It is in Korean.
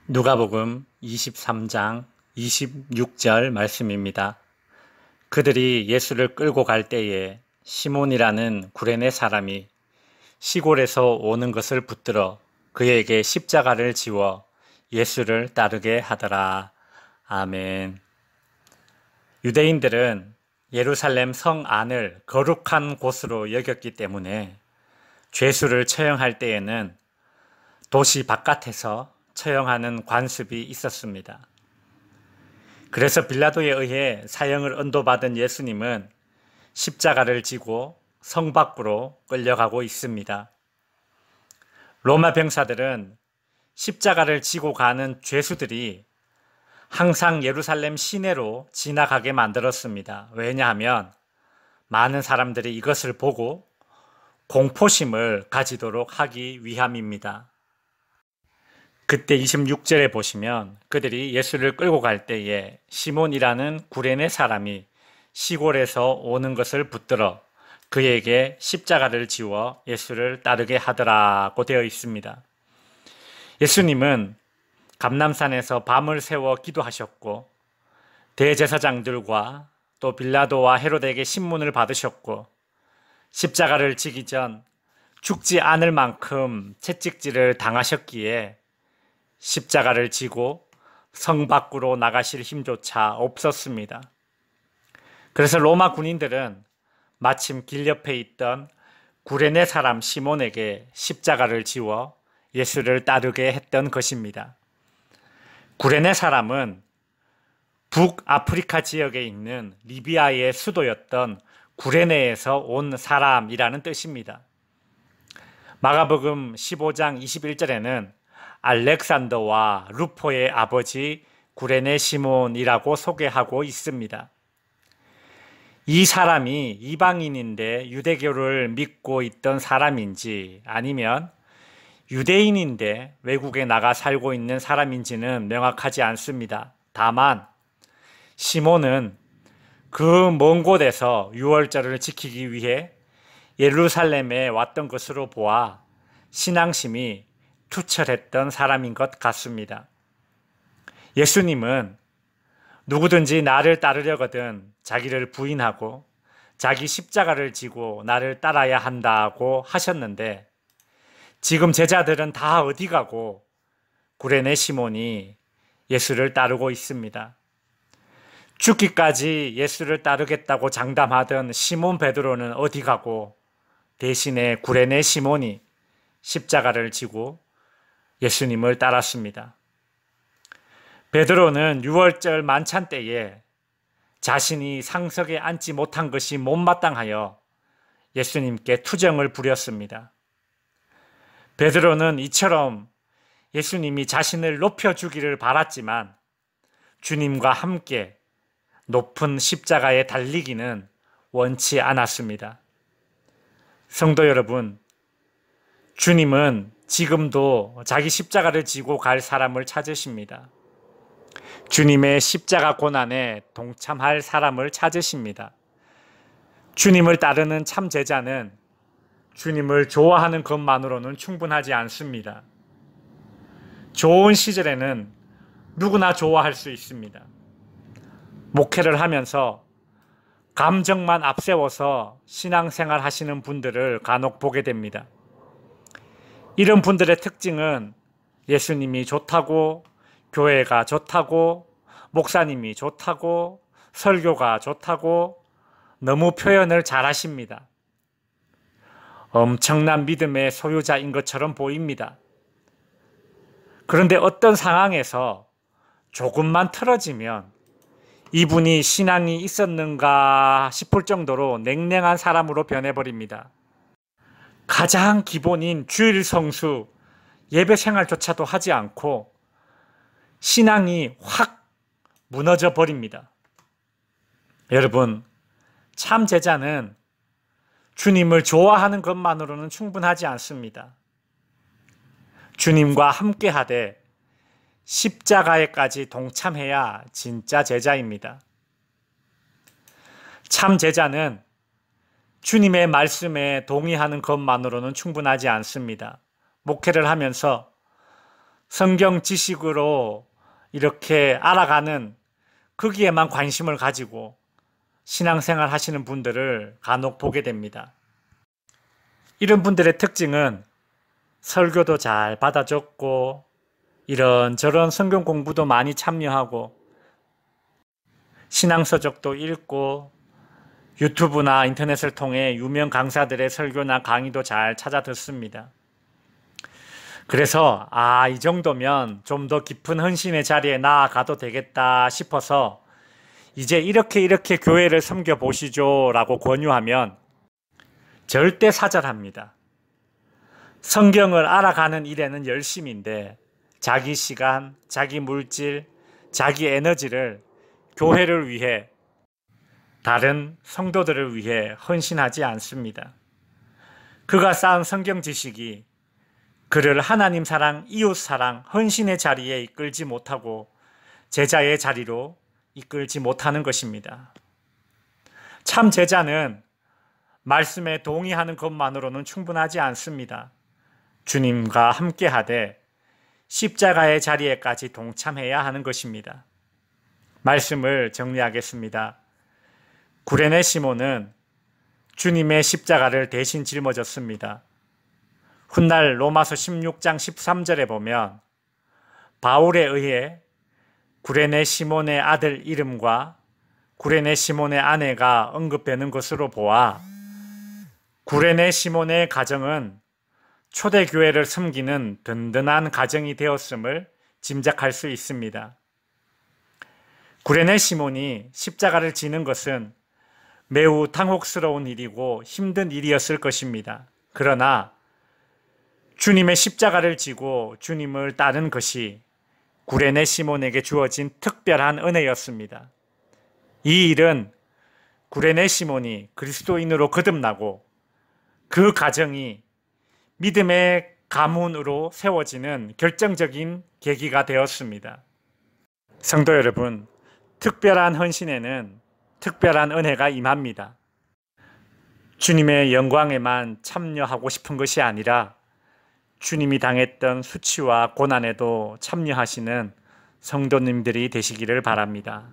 누가복음 23장 26절 말씀입니다. 그들이 예수를 끌고 갈 때에 시몬이라는 구레네 사람이 시골에서 오는 것을 붙들어 그에게 십자가를 지워 예수를 따르게 하더라. 아멘. 유대인들은 예루살렘 성 안을 거룩한 곳으로 여겼기 때문에 죄수를 처형할 때에는 도시 바깥에서 처형하는 관습이 있었습니다. 그래서 빌라도에 의해 사형을 언도받은 예수님은 십자가를 지고 성 밖으로 끌려가고 있습니다. 로마 병사들은 십자가를 지고 가는 죄수들이 항상 예루살렘 시내로 지나가게 만들었습니다. 왜냐하면 많은 사람들이 이것을 보고 공포심을 가지도록 하기 위함입니다. 그때 26절에 보시면 그들이 예수를 끌고 갈 때에 시몬이라는 구레네 사람이 시골에서 오는 것을 붙들어 그에게 십자가를 지워 예수를 따르게 하더라고 되어 있습니다. 예수님은 감람산에서 밤을 새워 기도하셨고 대제사장들과 또 빌라도와 헤로데에게 신문을 받으셨고 십자가를 지기 전 죽지 않을 만큼 채찍질을 당하셨기에 십자가를 지고 성 밖으로 나가실 힘조차 없었습니다. 그래서 로마 군인들은 마침 길 옆에 있던 구레네 사람 시몬에게 십자가를 지워 예수를 따르게 했던 것입니다. 구레네 사람은 북아프리카 지역에 있는 리비아의 수도였던 구레네에서 온 사람이라는 뜻입니다. 마가복음 15장 21절에는 알렉산더와 루포의 아버지 구레네 시몬이라고 소개하고 있습니다. 이 사람이 이방인인데 유대교를 믿고 있던 사람인지 아니면 유대인인데 외국에 나가 살고 있는 사람인지는 명확하지 않습니다. 다만 시몬은 그 먼 곳에서 유월절을 지키기 위해 예루살렘에 왔던 것으로 보아 신앙심이 투철했던 사람인 것 같습니다. 예수님은 누구든지 나를 따르려거든 자기를 부인하고 자기 십자가를 지고 나를 따라야 한다고 하셨는데 지금 제자들은 다 어디 가고 구레네 시몬이 예수를 따르고 있습니다. 죽기까지 예수를 따르겠다고 장담하던 시몬 베드로는 어디 가고 대신에 구레네 시몬이 십자가를 지고 예수님을 따랐습니다. 베드로는 유월절 만찬 때에 자신이 상석에 앉지 못한 것이 못마땅하여 예수님께 투정을 부렸습니다. 베드로는 이처럼 예수님이 자신을 높여주기를 바랐지만 주님과 함께 높은 십자가에 달리기는 원치 않았습니다. 성도 여러분, 주님은 지금도 자기 십자가를 지고 갈 사람을 찾으십니다. 주님의 십자가 고난에 동참할 사람을 찾으십니다. 주님을 따르는 참 제자는 주님을 좋아하는 것만으로는 충분하지 않습니다. 좋은 시절에는 누구나 좋아할 수 있습니다. 목회를 하면서 감정만 앞세워서 신앙생활 하시는 분들을 간혹 보게 됩니다. 이런 분들의 특징은 예수님이 좋다고, 교회가 좋다고, 목사님이 좋다고, 설교가 좋다고 너무 표현을 잘 하십니다. 엄청난 믿음의 소유자인 것처럼 보입니다. 그런데 어떤 상황에서 조금만 틀어지면 이분이 신앙이 있었는가 싶을 정도로 냉랭한 사람으로 변해버립니다. 가장 기본인 주일 성수, 예배 생활조차도 하지 않고 신앙이 확 무너져 버립니다. 여러분, 참 제자는 주님을 좋아하는 것만으로는 충분하지 않습니다. 주님과 함께하되 십자가에까지 동참해야 진짜 제자입니다. 참 제자는 주님의 말씀에 동의하는 것만으로는 충분하지 않습니다. 목회를 하면서 성경 지식으로 이렇게 알아가는 거기에만 관심을 가지고 신앙생활 하시는 분들을 간혹 보게 됩니다. 이런 분들의 특징은 설교도 잘 받아줬고 이런저런 성경 공부도 많이 참여하고 신앙서적도 읽고 유튜브나 인터넷을 통해 유명 강사들의 설교나 강의도 잘 찾아 듣습니다. 그래서 이 정도면 좀 더 깊은 헌신의 자리에 나아가도 되겠다 싶어서 이제 이렇게 교회를 섬겨 보시죠 라고 권유하면 절대 사절합니다. 성경을 알아가는 일에는 열심인데 자기 시간, 자기 물질, 자기 에너지를 교회를 위해 다른 성도들을 위해 헌신하지 않습니다. 그가 쌓은 성경 지식이 그를 하나님 사랑, 이웃 사랑, 헌신의 자리에 이끌지 못하고 제자의 자리로 이끌지 못하는 것입니다. 참 제자는 말씀에 동의하는 것만으로는 충분하지 않습니다. 주님과 함께하되 십자가의 자리에까지 동참해야 하는 것입니다. 말씀을 정리하겠습니다. 구레네 시몬은 주님의 십자가를 대신 짊어졌습니다. 훗날 로마서 16장 13절에 보면 바울에 의해 구레네 시몬의 아들 이름과 구레네 시몬의 아내가 언급되는 것으로 보아 구레네 시몬의 가정은 초대교회를 섬기는 든든한 가정이 되었음을 짐작할 수 있습니다. 구레네 시몬이 십자가를 지는 것은 매우 당혹스러운 일이고 힘든 일이었을 것입니다. 그러나 주님의 십자가를 지고 주님을 따른 것이 구레네 시몬에게 주어진 특별한 은혜였습니다. 이 일은 구레네 시몬이 그리스도인으로 거듭나고 그 가정이 믿음의 가문으로 세워지는 결정적인 계기가 되었습니다. 성도 여러분, 특별한 헌신에는 특별한 은혜가 임합니다. 주님의 영광에만 참여하고 싶은 것이 아니라 주님이 당했던 수치와 고난에도 참여하시는 성도님들이 되시기를 바랍니다.